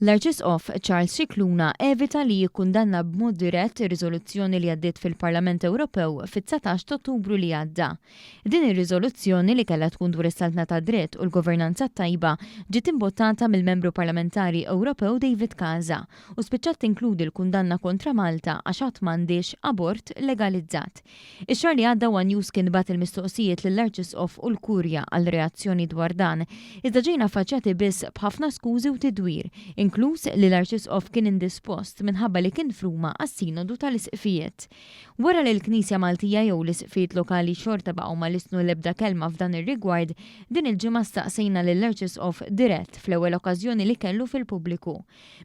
L-Arċisqof Charles Scicluna evita li jikkundanna b'mod dirett ir-riżoluzzjoni li għaddiet fil-Parlament Ewropew fit-19 ta' Ottubru li għadda. Din ir-riżoluzzjoni li kellha tkun dwar is-saltna ta' dritt u l-governanza tajba ġiet imbottata mill-Membru Parlamentari Ewropew David Casa u spiċċat tinkludi l-kundanna kontra Malta għax qatt m'għandix abort legalizzat. Ix-xahar li għadda One News kien bagħat il-mistoqsijiet lill-Arċisqof u l-Kurja għal reazzjoni dwar dan, iżda ġejna affaċċjati biss b'ħafna skużi u tidwir, inkluż li l-Arċisqof kien indispost minħabba li kien fruma għas-sinodu tal-isqfijiet. Wara li l-Knisja Maltija jew l-isqfijiet lokali xorta baqgħu ma lisnu l-ebda kelma f'dan ir-rigward, din il-ġimgħa staqsejna lill-Arċisqof dirett fl-ewwel okkażjoni li kellu fil-pubbliku.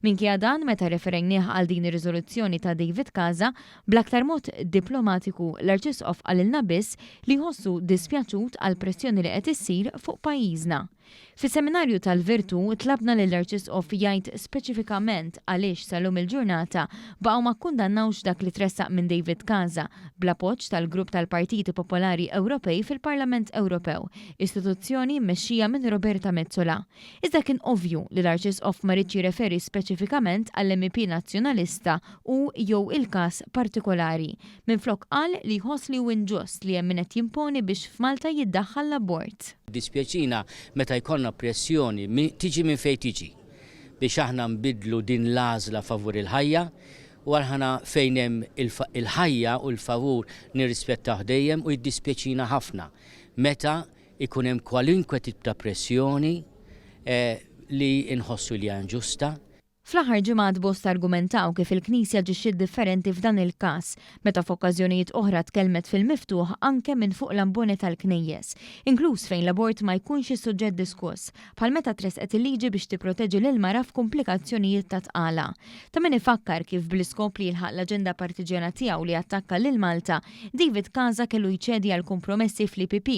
Minkejja dan meta referejnieh għal din ir-riżoluzzjoni ta' David Casa, bl-aktar mod diplomatiku l-Arċisqof qalilna biss li jħossu dispjaċut għal pressjoni li qed issir fuq pajjiżna. Fis-seminarju tal-Virtu tlabna lill-Arċisqof jgħid speċifikament għaliex sal-lum il-ġurnata baqgħu ma kkundannawx dak li tressaq minn David Casa bl-appoġġ tal-Grupp tal-Partiti Popolari Ewropej fil-Parlament Ewropew, istituzzjoni mmexxija minn Roberta Metsola. Iżda kien ovvju li l-Arċisqof ma ridx jirreferi speċifikament għall-MP nazzjonalista u jew il-każ partikolari. Minflok qal li jħoss li hu inġust li hemm min qed jimponi biex f'Malta jiddaħħal l-abort. Dispjaċina meta jkollna pressjoni tiġi minn fejn tiġi biex aħna nbidlu din l-għażla favur il-ħajja u aħna fejn hemm il-ħajja u l-favur nirrispettaw dejjem u jiddispjaċina ħafna meta ikun hemm kwalinkwe tip ta' pressjoni li inħossu li hija inġusta. Fl-aħħar ġimgħat bost argumentaw kif il-Knisja ġixxiet differenti f'dan il-każ, meta f'okkażjonijiet oħra tkellmet fil-miftuħ anke minn fuq l-amboni tal-knejjes, inkluż fejn l-abort ma jkunx is-suġġett diskuss, bħal meta tresqet il-liġi biex tipproteġi lil mara f'komplikazzjonijiet ta' tqala. Ta' min ifakkar kif bl-iskop li jilħaq l-aġenda partiġjana tiegħu li attakka lil Malta, David Casa kellu jċedi għal kompromessi fl-IPP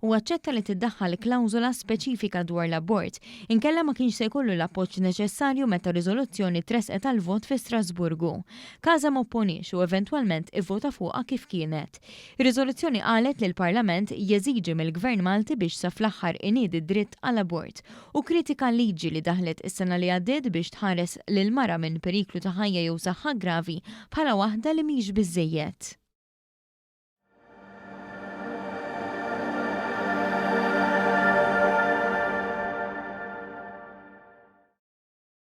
u aċċetta li tiddaħħal klawżola speċifika dwar l-abort, inkella ma kienx se jkollu l-appoġġ neċessarju meta tresqet għal vot fi Strasburgu. Casa ma opponix u eventwalment ivvota fuqha kif kienet. Ir-riżoluzzjoni qalet li l-Parlament jeżiġi mill-Gvern Malti biex sa fl-aħħar iniedi dritt għall-abort u kritika liġi li daħlet is-sena li għaddiet biex tħares lil mara minn periklu ta' ħajja jew saħħa gravi bħala waħda li mhix biżżejjed.